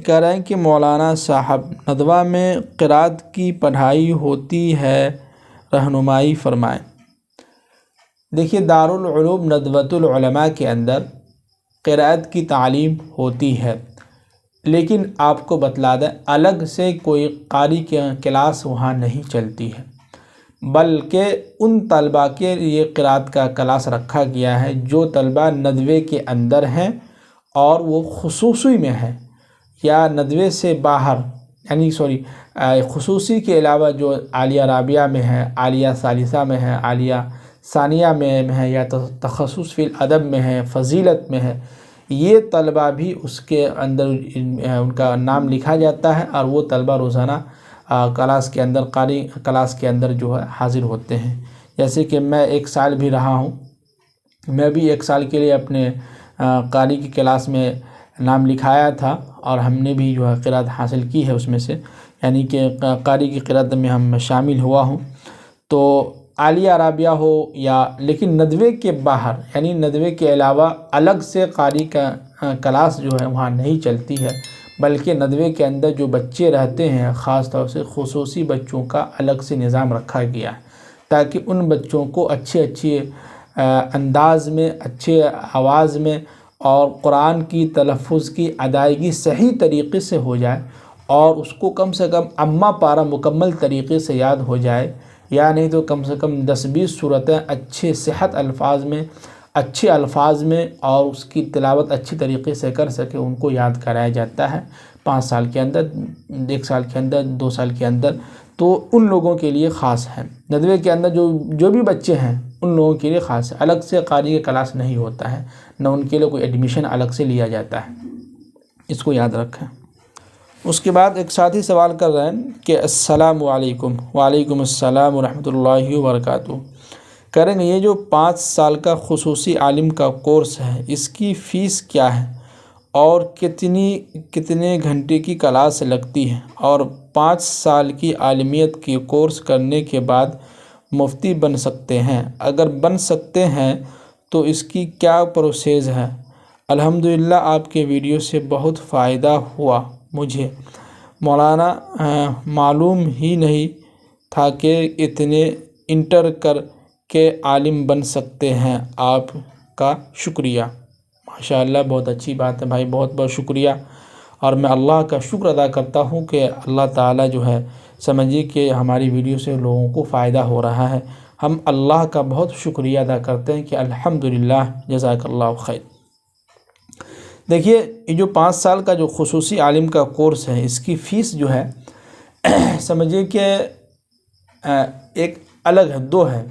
کہہ رہے ہیں کہ مولانا صاحب ندوہ میں قرات کی پڑھائی ہوتی ہے، رہنمائی فرمائیں۔ دیکھیے دارالعلوم ندوۃ العلماء کے اندر قرات کی تعلیم ہوتی ہے، لیکن آپ کو بتلا دیں الگ سے کوئی قاری کی کلاس وہاں نہیں چلتی ہے، بلکہ ان طلباء کے لیے قرات کا کلاس رکھا گیا ہے جو طلباء ندوے کے اندر ہیں اور وہ خصوصی میں ہیں یا ندوے سے باہر، یعنی خصوصی کے علاوہ جو عالیہ رابعہ میں ہے، عالیہ ثالثہ میں ہے، عالیہ ثانیہ میں ہے، یا تخصص فی الادب میں ہے، فضیلت میں ہے، یہ طلباء بھی اس کے اندر ان کا نام لکھا جاتا ہے اور وہ طلباء روزانہ کلاس کے اندر قاری کلاس کے اندر جو ہے حاضر ہوتے ہیں۔ جیسے کہ میں 1 سال بھی رہا ہوں، میں بھی 1 سال کے لیے اپنے قاری کی کلاس میں نام لکھایا تھا اور ہم نے بھی جو ہے قرات حاصل کی ہے اس میں سے، یعنی کہ قاری کی قرات میں ہم شامل ہوا ہوں۔ تو عالیہ رابعہ ہو یا، لیکن ندوے کے باہر یعنی ندوے کے علاوہ الگ سے قاری کا کلاس جو ہے وہاں نہیں چلتی ہے، بلکہ ندوے کے اندر جو بچے رہتے ہیں خاص طور سے خصوصی بچوں کا الگ سے نظام رکھا گیا ہے تاکہ ان بچوں کو اچھے انداز میں، اچھے آواز میں اور قرآن کی تلفظ کی ادائیگی صحیح طریقے سے ہو جائے اور اس کو کم سے کم اماں پارہ مکمل طریقے سے یاد ہو جائے، یا نہیں تو کم سے کم 10-20 صورتیں اچھے صحت الفاظ میں، اچھے الفاظ میں اور اس کی تلاوت اچھی طریقے سے کر سکے، ان کو یاد کرایا جاتا ہے 5 سال کے اندر، 1 سال کے اندر، 2 سال کے اندر۔ تو ان لوگوں کے لیے خاص ہے، ندوے کے اندر جو بھی بچے ہیں ان لوگوں کے لیے خاص ہے، الگ سے قاری کا کلاس نہیں ہوتا ہے، نہ ان کے لیے کوئی ایڈمیشن الگ سے لیا جاتا ہے، اس کو یاد رکھیں۔ اس کے بعد ایک ساتھی سوال کر رہے ہیں کہ السلام علیکم۔ وعلیکم السلام ورحمۃ اللہ وبرکاتہ۔ کریں گے یہ جو 5 سال کا خصوصی عالم کا کورس ہے اس کی فیس کیا ہے اور کتنے گھنٹے کی کلاس لگتی ہے، اور 5 سال کی عالمیت کی کورس کرنے کے بعد مفتی بن سکتے ہیں؟ اگر بن سکتے ہیں تو اس کی کیا پروسیس ہے؟ الحمدللہ آپ کے ویڈیو سے بہت فائدہ ہوا مجھے، مولانا معلوم ہی نہیں تھا کہ اتنے انٹر کر کے عالم بن سکتے ہیں، آپ کا شکریہ۔ ماشاءاللہ بہت اچھی بات ہے بھائی، بہت بہت شکریہ، اور میں اللہ کا شکر ادا کرتا ہوں کہ اللہ تعالیٰ جو ہے سمجھیے کہ ہماری ویڈیو سے لوگوں کو فائدہ ہو رہا ہے، ہم اللہ کا بہت شکریہ ادا کرتے ہیں کہ الحمدللہ، جزاک اللہ خیر۔ دیکھیے یہ جو 5 سال کا جو خصوصی عالم کا کورس ہے اس کی فیس جو ہے سمجھیے کہ ایک الگ ہے، 2 ہے۔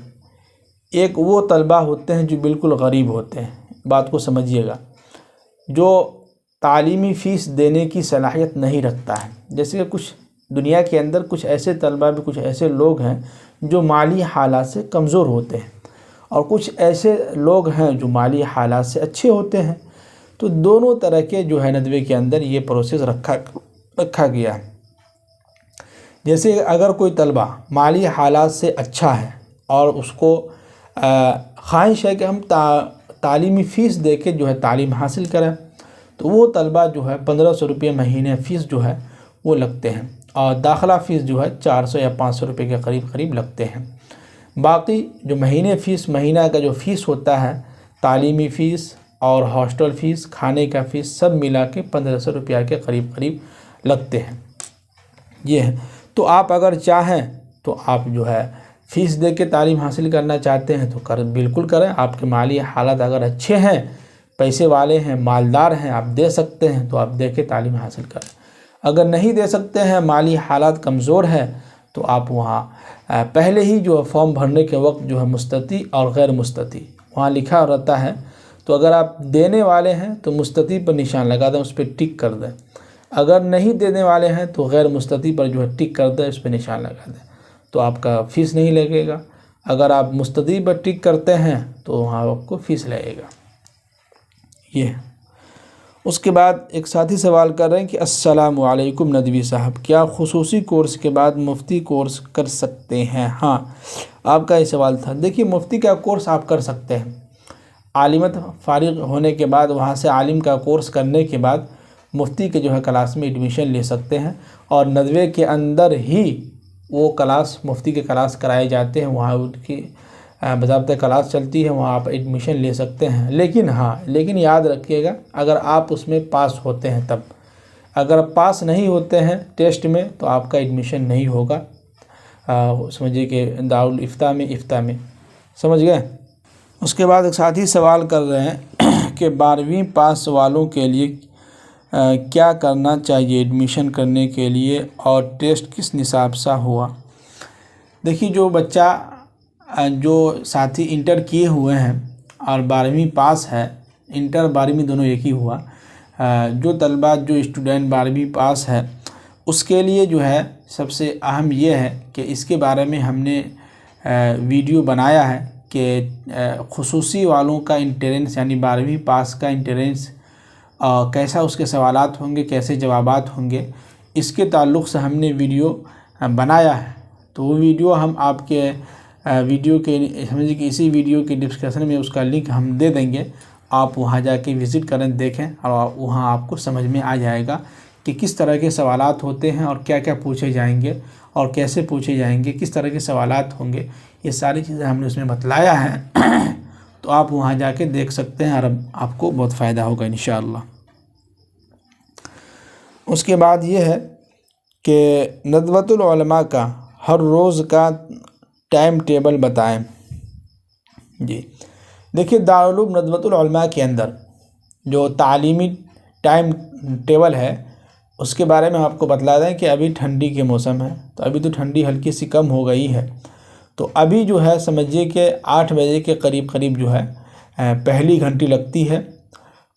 ایک وہ طلبہ ہوتے ہیں جو بالکل غریب ہوتے ہیں، بات کو سمجھیے گا، جو تعلیمی فیس دینے کی صلاحیت نہیں رکھتا ہے، جیسے کہ کچھ دنیا کے اندر کچھ ایسے طلبہ بھی، کچھ ایسے لوگ ہیں جو مالی حالات سے کمزور ہوتے ہیں، اور کچھ ایسے لوگ ہیں جو مالی حالات سے اچھے ہوتے ہیں۔ تو دونوں طرح کے جو ہے ندوے کے اندر یہ پروسیس رکھا گیا ہے۔ جیسے اگر کوئی طلبہ مالی حالات سے اچھا ہے اور اس کو خواہش ہے کہ ہم تعلیمی فیس دے کے جو ہے تعلیم حاصل کریں، تو وہ طلبہ جو ہے 1500 روپے مہینے فیس جو ہے وہ لگتے ہیں، اور داخلہ فیس جو ہے 400 یا 500 روپے کے قریب لگتے ہیں۔ باقی جو مہینہ کا جو فیس ہوتا ہے، تعلیمی فیس اور ہاسٹل فیس، کھانے کا فیس سب ملا کے 1500 روپیہ کے قریب لگتے ہیں، یہ ہے۔ تو آپ اگر چاہیں تو آپ جو ہے فیس دے کے تعلیم حاصل کرنا چاہتے ہیں تو بالکل کریں، آپ کے مالی حالات اگر اچھے ہیں، پیسے والے ہیں، مالدار ہیں، آپ دے سکتے ہیں تو آپ دے کے تعلیم حاصل کریں۔ اگر نہیں دے سکتے ہیں، مالی حالات کمزور ہیں، تو آپ وہاں پہلے ہی جو فارم بھرنے کے وقت جو ہے مستطیع اور غیر مستطیع وہاں لکھا رہتا ہے، تو اگر آپ دینے والے ہیں تو مستطیع پر نشان لگا دیں، اس پہ ٹک کر دیں، اگر نہیں دینے والے ہیں تو غیر مستطیع پر جو ہے ٹک کر دیں، اس پہ نشان لگا دیں، تو آپ کا فیس نہیں لگے گا۔ اگر آپ مستطیع پر ٹک کرتے ہیں تو وہاں آپ کو فیس لگے گا، یہ۔ اس کے بعد ایک ساتھی سوال کر رہے ہیں کہ السلام علیکم ندوی صاحب، کیا خصوصی کورس کے بعد مفتی کورس کر سکتے ہیں؟ ہاں، آپ کا یہ سوال تھا۔ دیکھیے مفتی کا کورس آپ کر سکتے ہیں، عالمیت فارغ ہونے کے بعد، وہاں سے عالم کا کورس کرنے کے بعد مفتی کے جو ہے کلاس میں ایڈمیشن لے سکتے ہیں، اور ندوے کے اندر ہی وہ کلاس مفتی کے کلاس کرائے جاتے ہیں، وہاں ان کی باضابطہ کلاس چلتی ہے، وہاں آپ ایڈمیشن لے سکتے ہیں۔ لیکن یاد رکھیے گا، اگر آپ اس میں پاس ہوتے ہیں تب، اگر پاس نہیں ہوتے ہیں ٹیسٹ میں تو آپ کا ایڈمیشن نہیں ہوگا، سمجھیے کہ دارالافتاء میں سمجھ گئے۔ اس کے بعد ایک ساتھی سوال کر رہے ہیں کہ 12ویں پاس والوں کے لیے کیا کرنا چاہیے ایڈمیشن کرنے کے لیے، اور ٹیسٹ کس نصاب سے ہوا؟ دیکھیے، جو بچہ جو ساتھی انٹر کیے ہوئے ہیں اور 12ویں پاس ہے، انٹر 12ویں دونوں ایک ہی ہوا، جو طلبہ جو اسٹوڈنٹ 12ویں پاس ہے اس کے لیے جو ہے سب سے اہم یہ ہے کہ اس کے بارے میں ہم نے ویڈیو بنایا ہے کہ خصوصی والوں کا انٹرنس یعنی 12ویں پاس کا انٹرنس کیسا اس کے سوالات ہوں گے، کیسے جوابات ہوں گے، اس کے تعلق سے ہم نے ویڈیو بنایا ہے۔ تو وہ ویڈیو ہم آپ کے ویڈیو کے سمجھے کہ اسی ویڈیو کے ڈسکرپشن میں اس کا لنک ہم دے دیں گے، آپ وہاں جا کے وزٹ کریں، دیکھیں، اور وہاں آپ کو سمجھ میں آ جائے گا کہ کس طرح کے سوالات ہوتے ہیں اور کیا کیا پوچھے جائیں گے اور کیسے پوچھے جائیں گے، کس طرح کے سوالات ہوں گے، یہ ساری چیزیں ہم نے اس میں بتلایا ہے۔ تو آپ وہاں جا کے دیکھ سکتے ہیں اور آپ کو بہت فائدہ ہوگا انشاءاللہ۔ اس کے بعد یہ ہے کہ ندوۃ العلماء کا ہر روز کا ٹائم ٹیبل بتائیں۔ جی دیکھیے، دارالعلوم ندوۃ العلماء کے اندر جو تعلیمی ٹائم ٹیبل ہے اس کے بارے میں آپ کو بتلا دیں کہ ابھی ٹھنڈی کے موسم ہے، تو ابھی تو ٹھنڈی ہلکی سی کم ہو گئی ہے، تو ابھی جو ہے سمجھیے کہ 8 بجے کے قریب جو ہے پہلی گھنٹی لگتی ہے،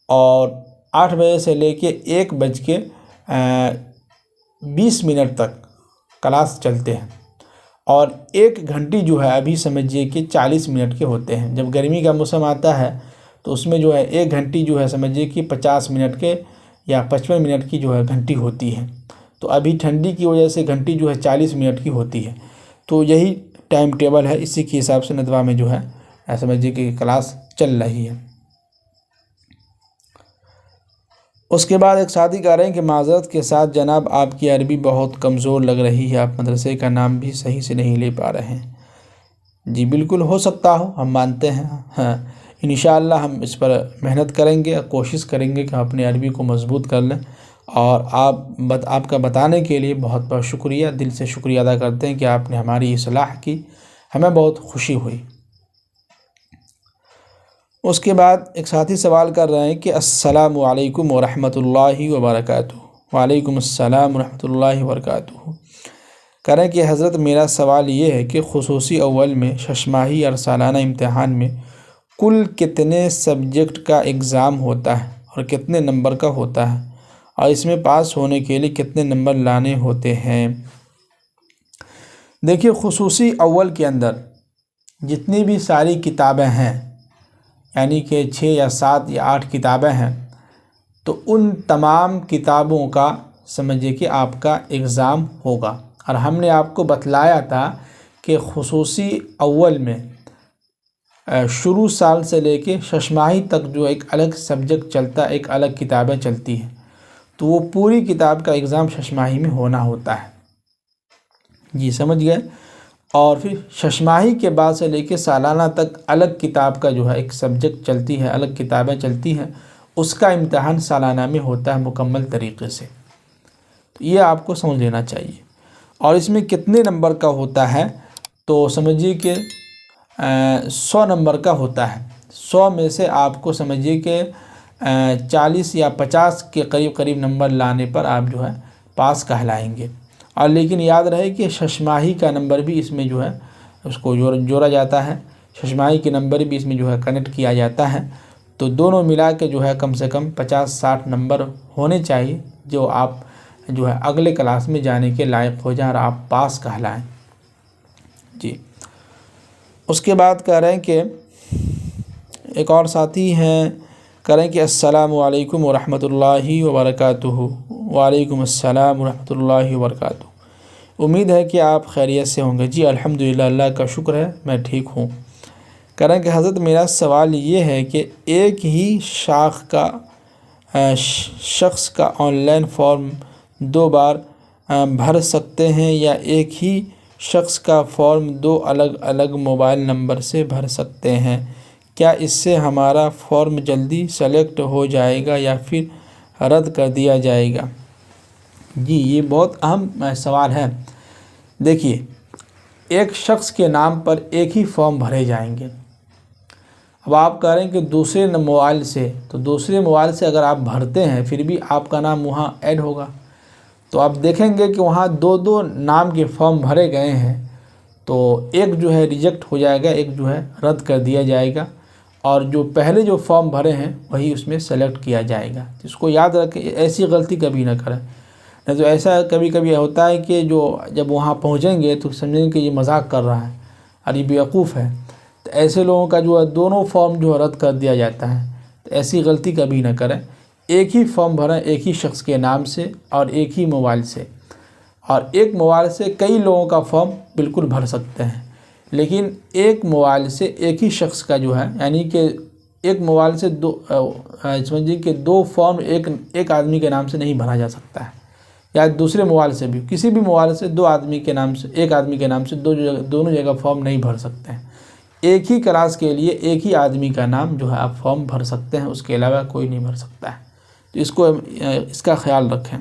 اور 8 بجے سے لے کے 1:20 تک کلاس چلتے ہیں، اور 1 گھنٹی جو ہے ابھی سمجھیے کہ 40 منٹ کے ہوتے ہیں۔ جب گرمی کا موسم آتا ہے تو اس میں جو ہے 1 گھنٹی جو ہے سمجھیے کہ 50 منٹ کے یا 55 منٹ کی جو ہے گھنٹی ہوتی ہے، تو ابھی ٹھنڈی کی وجہ سے گھنٹی جو ہے 40 منٹ کی ہوتی ہے۔ تو یہی ٹائم ٹیبل ہے، اسی کے حساب سے ندوہ میں جو ہے سمجھیے کہ کلاس چل رہی ہے۔ اس کے بعد ایک ساتھی کہہ رہے ہیں کہ معذرت کے ساتھ جناب، آپ کی عربی بہت کمزور لگ رہی ہے، آپ مدرسے کا نام بھی صحیح سے نہیں لے پا رہے ہیں۔ جی بالکل ہو سکتا ہو، ہم مانتے ہیں، ہاں انشاءاللہ ہم اس پر محنت کریں گے، کوشش کریں گے کہ ہم اپنی عربی کو مضبوط کر لیں، اور آپ کا بتانے کے لیے بہت بہت شکریہ، دل سے شکریہ ادا کرتے ہیں کہ آپ نے ہماری اصلاح کی، ہمیں بہت خوشی ہوئی۔ اس کے بعد ایک ساتھی سوال کر رہے ہیں کہ السلام علیکم ورحمۃ اللہ وبرکاتہ۔ وعلیکم السلام ورحمۃ اللہ وبرکاتہ۔ کہہ رہے ہیں کہ حضرت میرا سوال یہ ہے کہ خصوصی اول میں ششماہی اور سالانہ امتحان میں کل کتنے سبجیکٹ کا ایگزام ہوتا ہے اور کتنے نمبر کا ہوتا ہے، اور اس میں پاس ہونے کے لیے کتنے نمبر لانے ہوتے ہیں؟ دیکھیے، خصوصی اول کے اندر جتنی بھی ساری کتابیں ہیں، یعنی کہ 6 یا 7 یا 8 کتابیں ہیں، تو ان تمام کتابوں کا سمجھیے کہ آپ کا ایگزام ہوگا۔ اور ہم نے آپ کو بتلایا تھا کہ خصوصی اول میں شروع سال سے لے کے ششماہی تک جو ایک الگ سبجیکٹ چلتا ہے، ایک الگ کتابیں چلتی ہیں، تو وہ پوری کتاب کا ایگزام ششماہی میں ہونا ہوتا ہے۔ جی سمجھ گئے؟ اور پھر ششماہی کے بعد سے لے کے سالانہ تک الگ کتاب کا جو ہے ایک سبجیکٹ چلتی ہے، الگ کتابیں چلتی ہیں، اس کا امتحان سالانہ میں ہوتا ہے مکمل طریقے سے۔ تو یہ آپ کو سمجھ لینا چاہیے۔ اور اس میں کتنے نمبر کا ہوتا ہے، تو سمجھیے کہ 100 نمبر کا ہوتا ہے۔ 100 میں سے آپ کو سمجھیے کہ 40 یا 50 کے قریب نمبر لانے پر آپ جو ہے پاس کہلائیں گے۔ اور لیکن یاد رہے کہ ششماہی کا نمبر بھی اس میں جو ہے اس کو جوڑا جاتا ہے، ششماہی کے نمبر بھی اس میں جو ہے کنیکٹ کیا جاتا ہے، تو دونوں ملا کے جو ہے کم سے کم 50-60 نمبر ہونے چاہیے، جو آپ جو ہے اگلے کلاس میں جانے کے لائق ہو جائیں اور آپ پاس کہلائیں۔ جی اس کے بعد کہہ رہے ہیں کہ ایک اور ساتھی ہیں، کہہ رہے ہیں کہ السلام علیکم ورحمۃ اللہ وبرکاتہ۔ وعلیکم السلام ورحمۃ اللہ وبرکاتہ۔ امید ہے کہ آپ خیریت سے ہوں گے۔ جی الحمدللہ، اللہ کا شکر ہے میں ٹھیک ہوں۔ کہہ رہے ہیں کہ حضرت میرا سوال یہ ہے کہ ایک ہی شاخ کا شخص کا آن لائن فارم 2 بار بھر سکتے ہیں یا ایک ہی شخص کا فارم 2 الگ الگ موبائل نمبر سے بھر سکتے ہیں؟ کیا اس سے ہمارا فارم جلدی سلیکٹ ہو جائے گا یا پھر رد کر دیا جائے گا؟ جی یہ بہت اہم سوال ہے۔ دیکھیے، ایک شخص کے نام پر ایک ہی فارم بھرے جائیں گے۔ اب آپ کہہ رہے ہیں کہ دوسرے موبائل سے، تو دوسرے موبائل سے اگر آپ بھرتے ہیں پھر بھی آپ کا نام وہاں ایڈ ہوگا، تو آپ دیکھیں گے کہ وہاں 2 نام کے فارم بھرے گئے ہیں، تو ایک جو ہے ریجیکٹ ہو جائے گا، ایک جو ہے رد کر دیا جائے گا، اور جو پہلے جو فارم بھرے ہیں وہی اس میں سلیکٹ کیا جائے گا۔ اس کو یاد رکھیں، ایسی غلطی کبھی نہ کریں، نہیں تو ایسا کبھی کبھی ہوتا ہے کہ جو جب وہاں پہنچیں گے تو سمجھیں کہ یہ مذاق کر رہا ہے اور یہ بیوقوف ہے، تو ایسے لوگوں کا جو ہے دونوں فارم جو ہے رد کر دیا جاتا ہے۔ تو ایسی غلطی کبھی نہ کریں، ایک ہی فارم بھریں ایک ہی شخص کے نام سے اور ایک ہی موبائل سے، اور ایک موبائل سے کئی لوگوں کا فارم بالکل بھر سکتے ہیں، لیکن ایک موبائل سے ایک ہی شخص کا جو ہے، یعنی کہ ایک موبائل سے سمجھیے کہ 2 فارم ایک آدمی کے نام سے نہیں بھرا جا سکتا ہے، یا دوسرے موبائل سے بھی، کسی بھی موبائل سے 2 آدمی کے نام سے، ایک آدمی کے نام سے دونوں جگہ فارم نہیں بھر سکتے ہیں۔ ایک ہی کلاس کے لیے ایک ہی آدمی کا نام جو ہے آپ فارم بھر سکتے ہیں، اس کے علاوہ کوئی نہیں بھر سکتا ہے، تو اس کا خیال رکھیں۔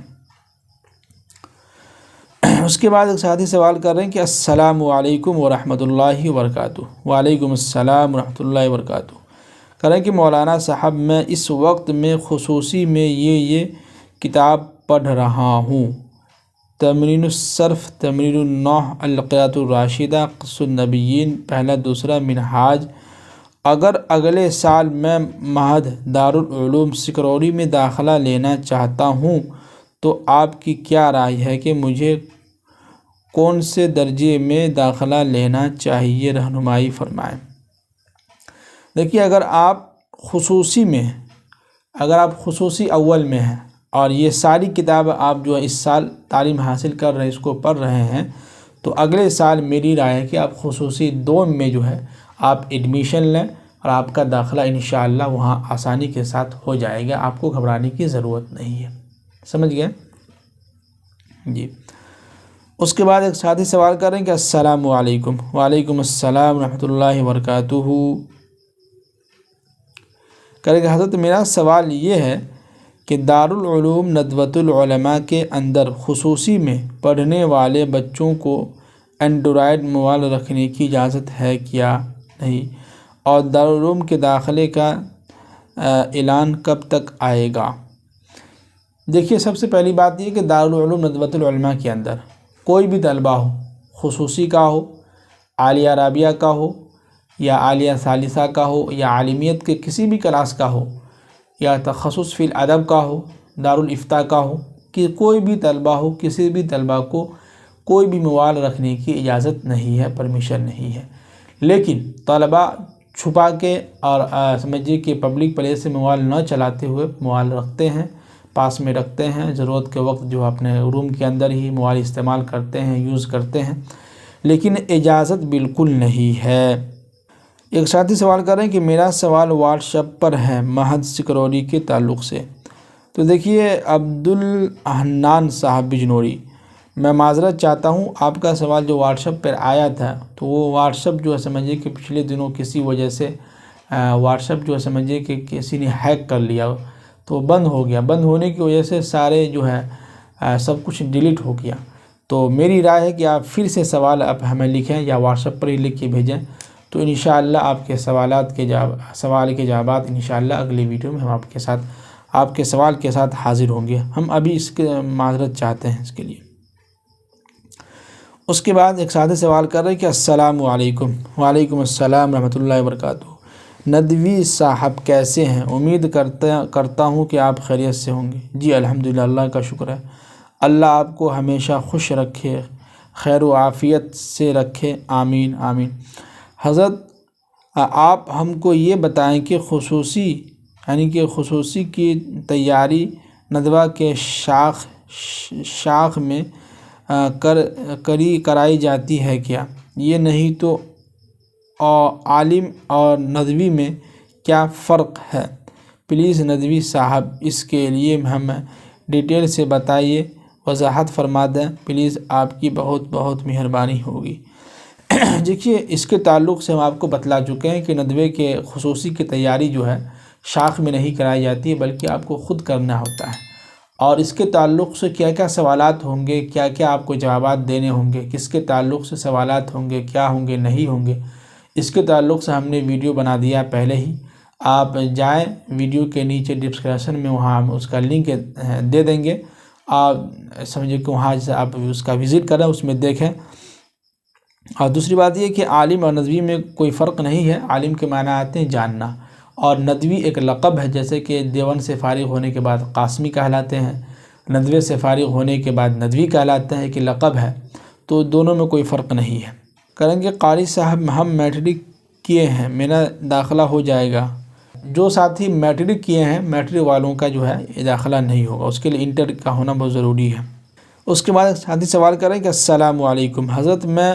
اس کے بعد ایک ساتھی سوال کر رہے ہیں کہ السلام علیکم ورحمۃ اللہ وبرکاتہ۔ وعلیکم السلام ورحمۃ اللہ وبرکاتہ۔ کہہ رہے ہیں کہ مولانا صاحب، میں اس وقت میں خصوصی میں یہ کتاب پڑھ رہا ہوں، تمرین الصرف، تمرین النحو، القراءۃ الراشدہ، قصص النبیین، پہلا دوسرا منہاج۔ اگر اگلے سال میں معہد دارالعلوم سکروری میں داخلہ لینا چاہتا ہوں تو آپ کی کیا رائے ہے کہ مجھے کون سے درجے میں داخلہ لینا چاہیے؟ رہنمائی فرمائیں۔ دیکھیے، اگر آپ خصوصی اول میں ہیں اور یہ ساری کتاب آپ جو ہے اس سال تعلیم حاصل کر رہے ہیں، اس کو پڑھ رہے ہیں، تو اگلے سال میری رائے ہے کہ آپ خصوصی 2 میں جو ہے آپ ایڈمیشن لیں، اور آپ کا داخلہ انشاءاللہ وہاں آسانی کے ساتھ ہو جائے گا، آپ کو گھبرانے کی ضرورت نہیں ہے۔ سمجھ گئے؟ جی۔ اس کے بعد ایک ساتھی سوال کر رہے ہیں کہ السلام علیکم۔ وعلیکم السلام ورحمۃ اللہ وبرکاتہ۔ کرے گا حضرت، میرا سوال یہ ہے کہ دارالعلوم ندوۃ العلماء کے اندر خصوصی میں پڑھنے والے بچوں کو اینڈرائڈ موبائل رکھنے کی اجازت ہے کیا نہیں، اور دارالعلوم کے داخلے کا اعلان کب تک آئے گا؟ دیکھیے، سب سے پہلی بات یہ کہ دارالعلوم ندوۃ العلماء کے اندر کوئی بھی طلبہ ہو، خصوصی کا ہو، عالیہ رابعہ کا ہو، یا عالیہ ثالثہ کا ہو، یا عالمیت کے کسی بھی کلاس کا ہو، یا تخصص فی الادب کا ہو، دارالافتاء کا ہو، کہ کوئی بھی طلبہ ہو، کسی بھی طلبہ کو کوئی بھی موبائل رکھنے کی اجازت نہیں ہے، پرمیشن نہیں ہے۔ لیکن طلبہ چھپا کے اور سمجھیے کہ پبلک پلیس سے موبائل نہ چلاتے ہوئے موبائل رکھتے ہیں، پاس میں رکھتے ہیں، ضرورت کے وقت جو اپنے روم کے اندر ہی موبائل استعمال کرتے ہیں، یوز کرتے ہیں، لیکن اجازت بالکل نہیں ہے۔ ایک ساتھی سوال کر رہے ہیں کہ میرا سوال واٹس ایپ پر ہے معہد سکروری کے تعلق سے۔ تو دیکھیے، عبدالحنان صاحب بجنوری، میں معذرت چاہتا ہوں، آپ کا سوال جو واٹس ایپ پر آیا تھا تو وہ واٹس ایپ جو ہے سمجھیے کہ پچھلے دنوں کسی وجہ سے واٹس ایپ جو ہے سمجھیے کہ کسی نے ہیک کر لیا، تو بند ہو گیا۔ بند ہونے کی وجہ سے سارے جو ہے سب کچھ ڈیلیٹ ہو گیا۔ تو میری رائے ہے کہ آپ پھر سے سوال آپ ہمیں لکھیں یا واٹس ایپ پر ہی لکھ کے بھیجیں، تو انشاءاللہ آپ کے سوال کے جوابات انشاءاللہ اگلی ویڈیو میں ہم آپ کے سوال کے ساتھ حاضر ہوں گے۔ ہم ابھی اس کے معذرت چاہتے ہیں اس کے لیے۔ اس کے بعد ایک ساتھی سوال کر رہے ہیں کہ السلام علیکم۔ وعلیکم السلام ورحمۃ اللہ وبرکاتہ۔ ندوی صاحب کیسے ہیں؟ امید کرتا ہوں کہ آپ خیریت سے ہوں گے۔ جی الحمدللہ، اللہ کا شکر ہے۔ اللہ آپ کو ہمیشہ خوش رکھے، خیر و عافیت سے رکھے، آمین آمین۔ حضرت، آپ ہم کو یہ بتائیں کہ خصوصی کی تیاری ندوہ کے شاخ میں کرائی جاتی ہے کیا؟ یہ نہیں تو عالم اور ندوی میں کیا فرق ہے؟ پلیز ندوی صاحب اس کے لیے ہمیں ڈیٹیل سے بتائیے، وضاحت فرما دیں پلیز، آپ کی بہت بہت مہربانی ہوگی۔ دیکھیے اس کے تعلق سے ہم آپ کو بتلا چکے ہیں کہ ندوے کے خصوصی کی تیاری جو ہے شاخ میں نہیں کرائی جاتی ہے، بلکہ آپ کو خود کرنا ہوتا ہے، اور اس کے تعلق سے کیا کیا سوالات ہوں گے، کیا کیا آپ کو جوابات دینے ہوں گے، کس کے تعلق سے سوالات ہوں گے، کیا ہوں گے نہیں ہوں گے، اس کے تعلق سے ہم نے ویڈیو بنا دیا پہلے ہی۔ آپ جائیں ویڈیو کے نیچے ڈسکرپشن میں، وہاں ہم اس کا لنک دے دیں گے، آپ سمجھے کہ وہاں سے آپ اس کا وزٹ کریں، اس میں دیکھیں۔ اور دوسری بات یہ کہ عالم اور ندوی میں کوئی فرق نہیں ہے۔ عالم کے معنی آتے ہیں جاننا، اور ندوی ایک لقب ہے، جیسے کہ دیوبند سے فارغ ہونے کے بعد قاسمی کہلاتے ہیں، ندوے سے فارغ ہونے کے بعد ندوی کہلاتے ہیں، کہ لقب ہے، تو دونوں میں کوئی فرق نہیں ہے۔ کریں گے قاری صاحب ہم میٹرک کیے ہیں، میرا داخلہ ہو جائے گا؟ جو ساتھی میٹرک کیے ہیں، میٹرک والوں کا جو ہے یہ داخلہ نہیں ہوگا، اس کے لیے انٹر کا ہونا بہت ضروری ہے۔ اس کے بعد ساتھی سوال کریں کہ السلام علیکم حضرت، میں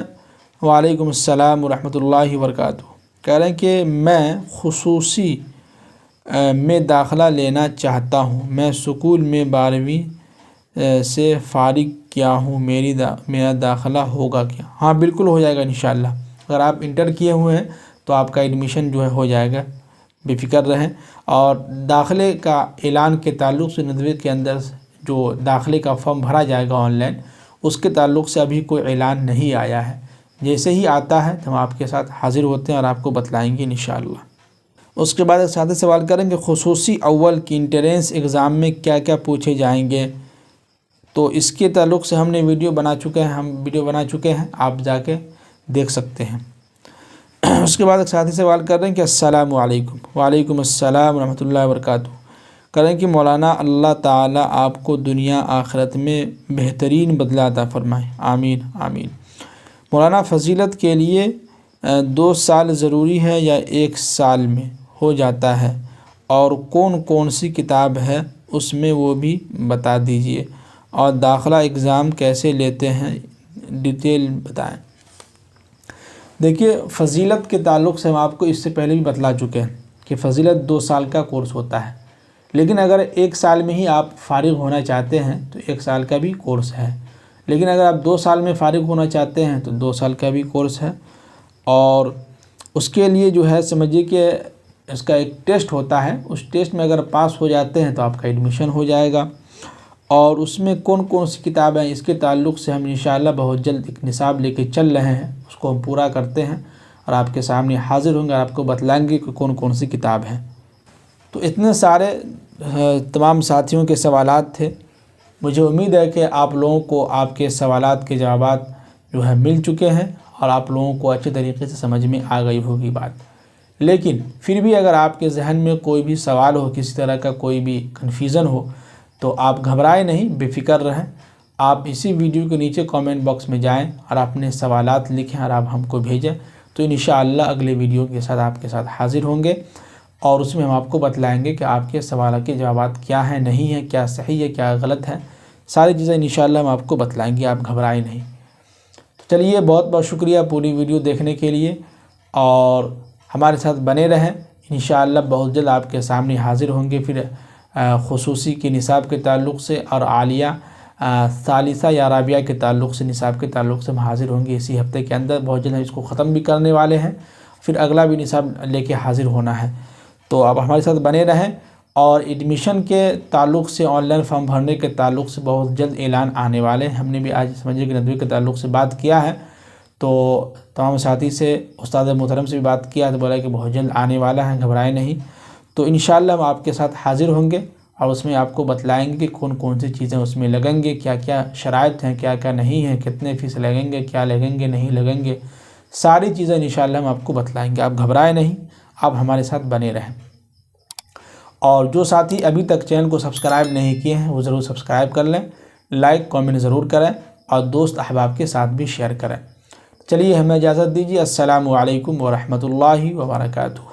وعلیکم السلام ورحمۃ اللہ وبرکاتہ، کہہ رہے ہیں کہ میں خصوصی میں داخلہ لینا چاہتا ہوں، میں سکول میں 12ویں سے فارغ کیا ہوں، میرا داخلہ ہوگا کیا؟ ہاں بالکل ہو جائے گا انشاءاللہ۔ اگر آپ انٹر کیے ہوئے ہیں تو آپ کا ایڈمیشن جو ہے ہو جائے گا، بے فکر رہیں۔ اور داخلے کا اعلان کے تعلق سے ندوے کے اندر جو داخلے کا فارم بھرا جائے گا آن لائن، اس کے تعلق سے ابھی کوئی اعلان نہیں آیا ہے، جیسے ہی آتا ہے تو ہم آپ کے ساتھ حاضر ہوتے ہیں اور آپ کو بتلائیں گے انشاءاللہ۔ اس کے بعد ایک ساتھی سوال کریں کہ خصوصی اول کی انٹرنس ایگزام میں کیا کیا پوچھے جائیں گے؟ تو اس کے تعلق سے ہم نے ویڈیو بنا چکے ہیں، آپ جا کے دیکھ سکتے ہیں۔ اس کے بعد ایک ساتھی سوال کر رہے ہیں کہ السلام علیکم، وعلیکم السلام ورحمۃ اللہ وبرکاتہ، کریں کہ مولانا اللہ تعالیٰ آپ کو دنیا آخرت میں بہترین بدلہ عطا فرمائے، آمین آمین۔ مولانا فضیلت کے لیے 2 سال ضروری ہے یا 1 سال میں ہو جاتا ہے، اور کون کون سی کتاب ہے اس میں وہ بھی بتا دیجئے، اور داخلہ اگزام کیسے لیتے ہیں ڈیٹیل بتائیں۔ دیکھیے فضیلت کے تعلق سے ہم آپ کو اس سے پہلے بھی بتلا چکے ہیں کہ فضیلت 2 سال کا کورس ہوتا ہے، لیکن اگر 1 سال میں ہی آپ فارغ ہونا چاہتے ہیں تو 1 سال کا بھی کورس ہے، لیکن اگر آپ 2 سال میں فارغ ہونا چاہتے ہیں تو 2 سال کا بھی کورس ہے۔ اور اس کے لیے جو ہے سمجھیے کہ اس کا ایک ٹیسٹ ہوتا ہے، اس ٹیسٹ میں اگر پاس ہو جاتے ہیں تو آپ کا ایڈمیشن ہو جائے گا۔ اور اس میں کون کون سی کتابیں ہیں اس کے تعلق سے ہم انشاءاللہ بہت جلد ایک نصاب لے کے چل رہے ہیں، اس کو ہم پورا کرتے ہیں اور آپ کے سامنے حاضر ہوں گے، آپ کو بتلائیں گے کہ کون کون سی کتاب ہیں۔ تو اتنے سارے تمام ساتھیوں کے سوالات تھے، مجھے امید ہے کہ آپ لوگوں کو آپ کے سوالات کے جوابات جو ہے مل چکے ہیں، اور آپ لوگوں کو اچھے طریقے سے سمجھ میں آ گئی ہوگی بات۔ لیکن پھر بھی اگر آپ کے ذہن میں کوئی بھی سوال ہو، کسی طرح کا کوئی بھی کنفیوژن ہو، تو آپ گھبرائیں نہیں، بے فکر رہیں۔ آپ اسی ویڈیو کے نیچے کامنٹ باکس میں جائیں اور اپنے سوالات لکھیں اور آپ ہم کو بھیجیں، تو انشاءاللہ اگلے ویڈیو کے ساتھ آپ کے ساتھ حاضر ہوں گے، اور اس میں ہم آپ کو بتلائیں گے کہ آپ کے سوالات کے جوابات کیا ہیں، نہیں ہیں، کیا صحیح ہے، کیا غلط ہے، ساری چیزیں انشاءاللہ ہم آپ کو بتلائیں گے، آپ گھبرائیں نہیں۔ تو چلیے بہت بہت شکریہ پوری ویڈیو دیکھنے کے لیے، اور ہمارے ساتھ بنے رہیں، انشاءاللہ بہت جلد آپ کے سامنے حاضر ہوں گے، پھر خصوصی کے نصاب کے تعلق سے اور عالیہ ثالثہ یا رابعہ کے تعلق سے، نصاب کے تعلق سے ہم حاضر ہوں گے اسی ہفتے کے اندر، بہت جلد ہم اس کو ختم بھی کرنے والے ہیں، پھر اگلا بھی نصاب لے کے حاضر ہونا ہے۔ تو آپ ہمارے ساتھ بنے رہیں، اور ایڈمیشن کے تعلق سے، آن لائن فارم بھرنے کے تعلق سے بہت جلد اعلان آنے والے ہیں۔ ہم نے بھی آج سمجھے کہ ندوی کے تعلق سے بات کیا ہے، تو تمام ساتھی سے، استاد محترم سے بھی بات کیا تو بولا کہ بہت جلد آنے والا ہے، گھبرائے نہیں۔ تو انشاءاللہ ہم آپ کے ساتھ حاضر ہوں گے، اور اس میں آپ کو بتلائیں گے کہ کون کون سی چیزیں اس میں لگیں گے، کیا کیا شرائط ہیں، کیا کیا نہیں ہیں، کتنے فیس لگیں گے، کیا لگیں گے، نہیں لگیں گے، ساری چیزیں انشاءاللہ ہم آپ کو بتلائیں گے۔ آپ گھبرائے نہیں، آپ ہمارے ساتھ بنے رہیں۔ اور جو ساتھی ابھی تک چینل کو سبسکرائب نہیں کیے ہیں وہ ضرور سبسکرائب کر لیں، لائک کامنٹ ضرور کریں، اور دوست احباب کے ساتھ بھی شیئر کریں۔ چلیے ہمیں اجازت دیجیے، السلام علیکم ورحمۃ اللہ وبرکاتہ۔